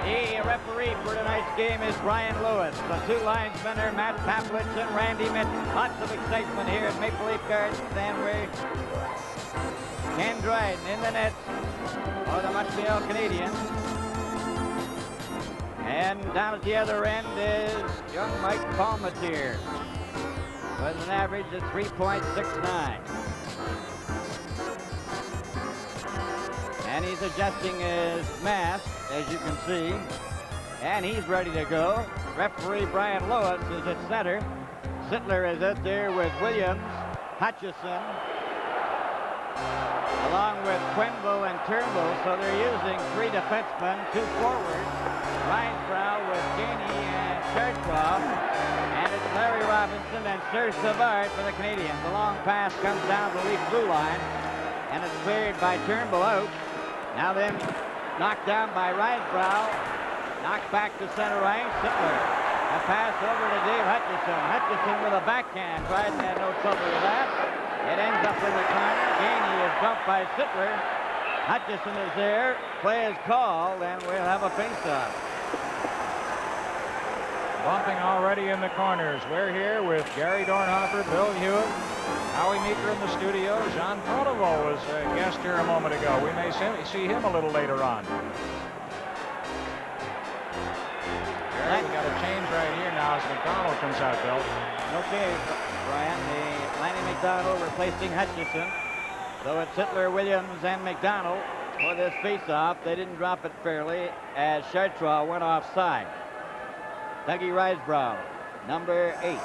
The referee for tonight's game is Brian Lewis. The two linesmen are Matt Paplitz and Randy Mitten. Lots of excitement here at Maple Leaf Gardens, and Ken Dryden in the net for the Montreal Canadiens. And down at the other end is young Mike Palmateer with an average of 3.69. And he's adjusting his mask, as you can see, and he's ready to go. Referee Brian Lewis is at center. Sittler is out there with Williams, Hutchison, along with Quenneville and Turnbull. So they're using three defensemen, two forwards, Reinsbrow with Gainey and Chartrand, and it's Larry Robinson and Serge Savard for the Canadiens. The long pass comes down the Leaf blue line, and it's cleared by Turnbull out. Now then, knocked down by Reinsbrow. Knocked back to center ice. Sittler. A pass over to Dave Hutchison. Hutchison with a backhand. Dryden had no trouble with that. It ends up in the corner. Gainey is bumped by Sittler. Hutchison is there. Play is called, and we'll have a face-off. Bumping already in the corners. We're here with Gary Dornhofer, Bill Hewitt, Howie Meeker in the studio. Jean Pronovo was a guest here a moment ago. We may see him a little later on. Gary, we got a change right here now as McDonald comes out, Bill. Okay, Brian. Lanny McDonald replacing Hutchison. So it's Sittler, Williams, and McDonald for this face-off. They didn't drop it fairly as Chartrand went offside. Dougie Risebrough, number 8,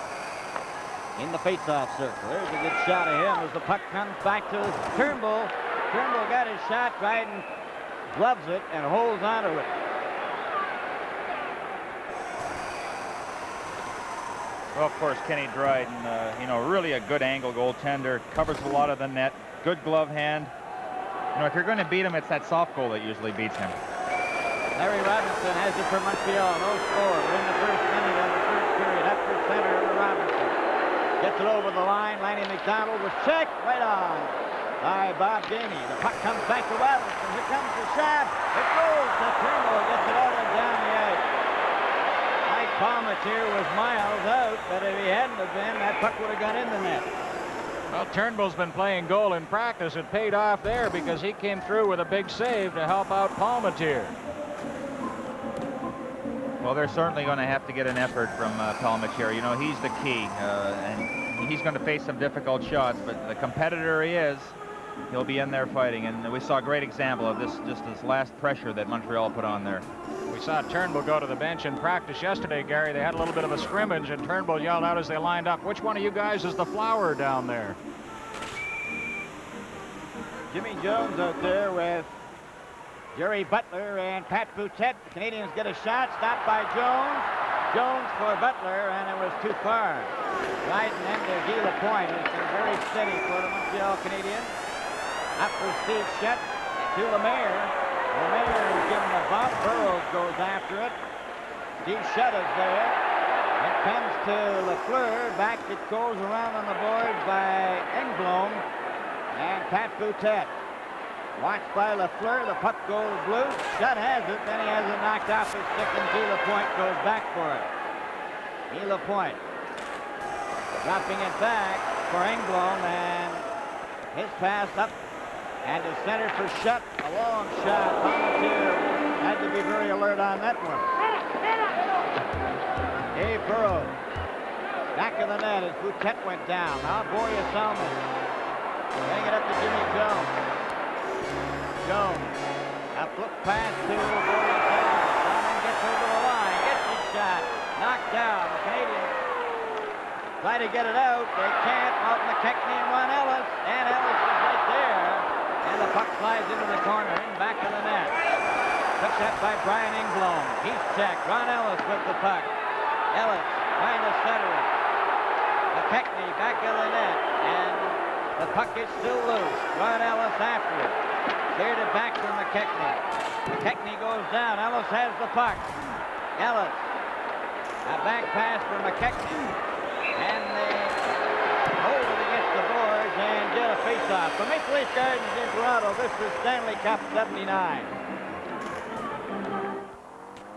in the face-off circle. There's a good shot of him as the puck comes back to Turnbull. Turnbull got his shot. Dryden gloves it and holds onto it. Well, of course, Kenny Dryden, really a good angle goaltender, covers a lot of the net, good glove hand. If you're going to beat him, it's that soft goal that usually beats him. Larry Robinson has it for Montreal. No score, but in the first minute of the first period, up for center to Robinson. Gets it over the line. Lanny McDonald was checked right on by Bob Gainey. The puck comes back to Robinson. Here comes the shot. It goes to Turnbull. Gets it out and down the ice. Mike Palmateer was miles out, but if he hadn't have been, that puck would have gone in the net. Well, Turnbull's been playing goal in practice. It paid off there because he came through with a big save to help out Palmateer. Well, they're certainly going to have to get an effort from Palmateer. He's the key, and he's going to face some difficult shots, but the competitor he is, he'll be in there fighting. And we saw a great example of this last pressure that Montreal put on there. We saw Turnbull go to the bench in practice yesterday, Gary. They had a little bit of a scrimmage, and Turnbull yelled out as they lined up, "Which one of you guys is the flower down there?" Jimmy Jones out there with Jerry Butler and Pat Boutette. The Canadians get a shot, stopped by Jones. Jones for Butler, and it was too far. Dryden into Gila Point has been very steady for the Montreal Canadiens. Up for Steve Shutt to Lemaire. Lemaire is given a bump. Burroughs goes after it. Steve Shutt is there. It comes to Lafleur. Back it goes around on the boards by Engblom and Pat Boutette. Watched by Lafleur, the puck goes loose. Shutt has it, then he has it knocked off his stick, and Gila Point goes back for it. Gila Point dropping it back for Engblom, and his pass up and to center for Shutt. A long shot. Palmateer had to be very alert on that one. Dave Burroughs back of the net as Boutette went down. Now Boria Salmon getting it up to Jimmy Jones. Jones, a flip pass to Boria Salmon. Salmon gets over the line, gets his shot, knocked down. The Canadians try to get it out. They can't. Out McKechnie and Ron Ellis, and Ellis is right there. And the puck flies into the corner and back of the net. Picked up by Brian Engblom. He's checked. Ron Ellis with the puck. Ellis trying to center it. McKechnie back of the net, and the puck is still loose. Ron Ellis after it. Cleared it back from McKechnie. McKechnie goes down. Ellis has the puck. Ellis. A back pass for McKechnie. And they hold it against the boards and get a face-off. For Maple Leaf Gardens in Toronto, this is Stanley Cup 79.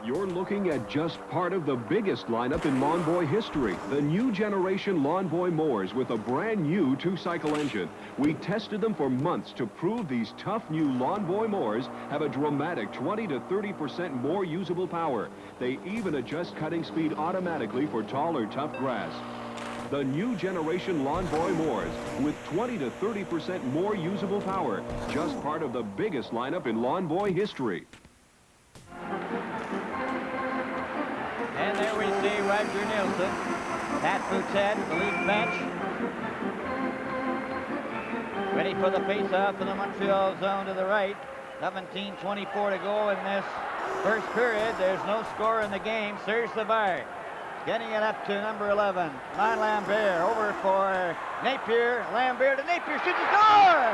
You're looking at just part of the biggest lineup in lawn boy history. The new generation lawn boy mowers with a brand new 2-cycle engine. We tested them for months to prove these tough new lawn boy mowers have a dramatic 20 to 30% more usable power. They even adjust cutting speed automatically for tall or tough grass. The new generation lawn boy mowers with 20 to 30% more usable power. Just part of the biggest lineup in lawn boy history. And there we see Roger Nielsen, Pat Boutet, the Leaf bench. Ready for the face-off in the Montreal zone to the right. 17:24 to go in this first period. There's no score in the game. Serge Savard getting it up to number 11. Ron Lambert over for Napier. Lambert to Napier, shoots a score!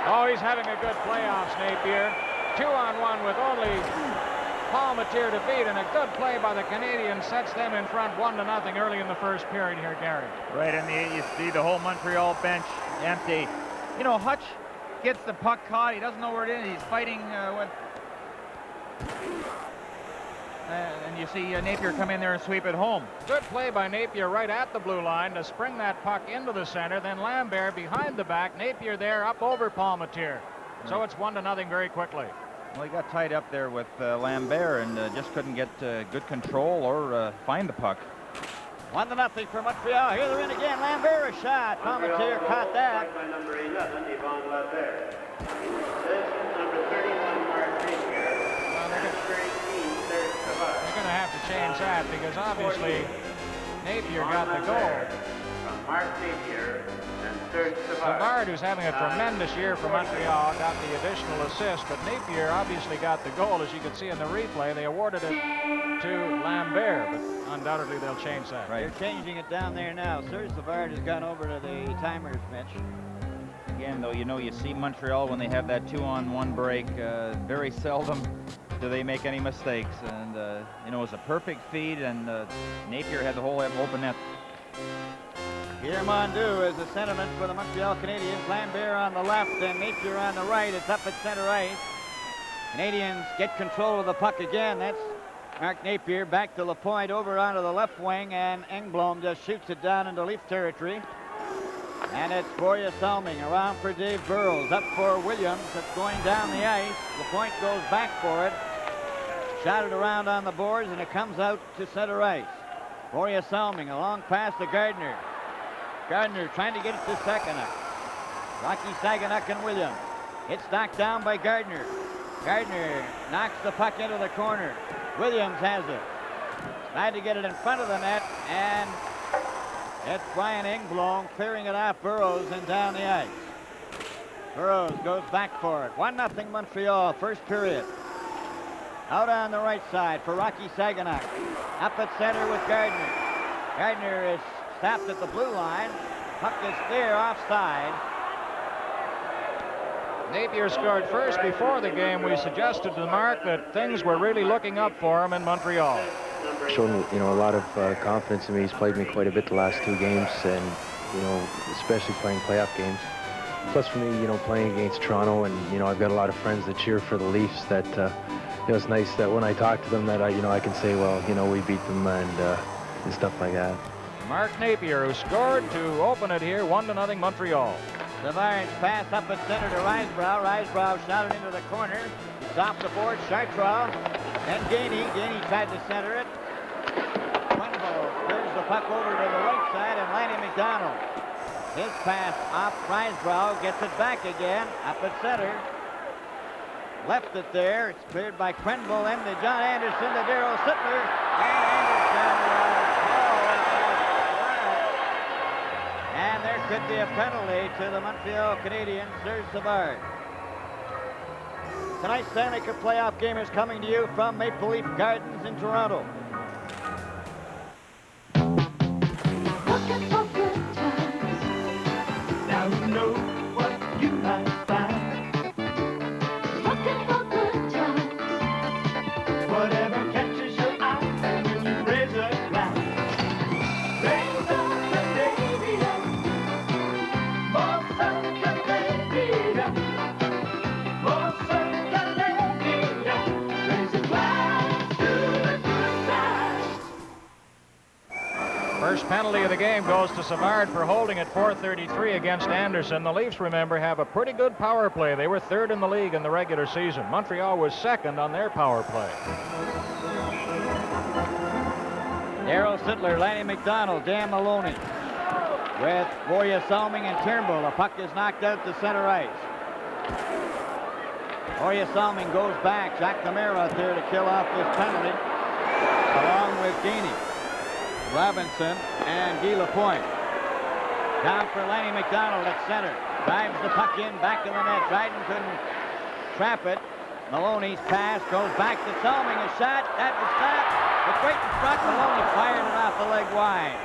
Oh, he's having a good playoffs, Napier. 2-on-1 with only Palmetier to beat, and a good play by the Canadiens sets them in front 1-0 early in the first period here, Gary. Right, and you see the whole Montreal bench empty. You know, Hutch gets the puck caught. He doesn't know where it is. He's fighting with... and you see Napier come in there and sweep it home. Good play by Napier right at the blue line to spring that puck into the center. Then Lambert behind the back. Napier there up over Palmetier. So it's 1-0 very quickly. Well, he got tied up there with Lambert and just couldn't get good control or find the puck. 1-0 for Montreal. Here they're in again. Lambert a shot. Palmetier caught that. By number 11, Yvonne Lambert. This is number 31, Mark Napier. Number 18, Serge Savard. They're going to have to change that because obviously Napier got the goal. From Mark Napier and Serge Savard. Savard, who's having a tremendous year for Montreal, got the additional assist, but Napier obviously got the goal. As you can see in the replay, they awarded it to Lambert, but undoubtedly they'll change that. Right. They're changing it down there now. Serge Savard has gone over to the timers bench. Again, though, you know, you see Montreal when they have that 2-on-1 break, very seldom do they make any mistakes. And, you know, it was a perfect feed, and Napier had the whole open net. Pierre Mondeau is the centerman for the Montreal Canadiens. Lambert on the left and Napier on the right. It's up at center ice. Canadiens get control of the puck again. That's Mark Napier back to Lapointe over onto the left wing, and Engblom just shoots it down into Leaf territory. And it's Borja Salming around for Dave Burrows. Up for Williams. It's going down the ice. Lapointe goes back for it. Shot it around on the boards, and it comes out to center ice. Borja Salming, a long pass to Gardner. Gardner trying to get it to Saganuk. Rocky Saganuk and Williams. It's knocked down by Gardner. Gardner knocks the puck into the corner. Williams has it. Tried to get it in front of the net, and it's Brian Engblom clearing it off Burrows and down the ice. Burrows goes back for it. 1-0 Montreal, first period. Out on the right side for Rocky Saganuk. Up at center with Gardner. Gardner is stopped at the blue line. Puck is there offside. Napier scored first. Before the game, we suggested to Mark that things were really looking up for him in Montreal. Shown, you know, a lot of confidence in me. He's played me quite a bit the last 2 games, and, you know, especially playing playoff games. Plus for me, you know, playing against Toronto, and, you know, I've got a lot of friends that cheer for the Leafs that, you know, it's nice that when I talk to them that you know, I can say, well, you know, we beat them and stuff like that. Mark Napier, who scored to open it here, 1-0 Montreal. Savard's pass up at center to Risebrough. Risebrough shot it into the corner. It's off the board. Chartrand and Gainey. Gainey tried to center it. Quenville clears the puck over to the right side, and Lanny McDonald. His pass off Risebrough, gets it back again, up at center. Left it there. It's cleared by Quenville and to John Anderson to Darryl Sittler. And Anderson and there could be a penalty to the Montreal Canadiens, Serge Savard. Tonight's Stanley Cup playoff game is coming to you from Maple Leaf Gardens in Toronto. Looking for good times. Now you know what you might find. Looking for good times. Whatever catches your eye, and when you raise a glass. Raise up the Canadian. More sun Canadian. More sun Canadian. Raise a glass. First penalty of the game goes to Savard for holding at 4:33 against Anderson. The Leafs, remember, have a pretty good power play. They were 3rd in the league in the regular season. Montreal was 2nd on their power play. Darryl Sittler, Lanny McDonald, Dan Maloney. With Borje Salming and Turnbull. The puck is knocked out to center ice. Borje Salming goes back. Jacques Demers out there to kill off this penalty, along with Gainey, Robinson, and Guy Lapointe. Down for Lanny McDonald at center. Drives the puck in, back in the net. Dryden couldn't trap it. Maloney's pass goes back to Salming. A shot. That was stopped. It's right in front. Maloney fired it off the leg wide.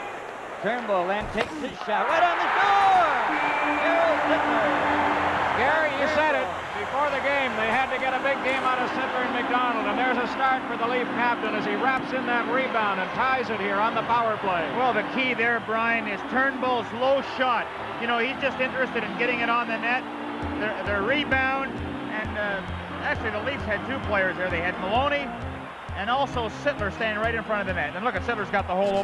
Turnbull then takes his shot right on the door. Darryl Sittler. Gary, you said it. Before the game, they had to get a big game out of Sittler and McDonald, and there's a start for the Leaf captain as he wraps in that rebound and ties it here on the power play. Well, the key there, Brian, is Turnbull's low shot. You know, he's just interested in getting it on the net. Their rebound, and actually the Leafs had 2 players there. They had Maloney and also Sittler standing right in front of the net. And look at Sittler's got the hole open.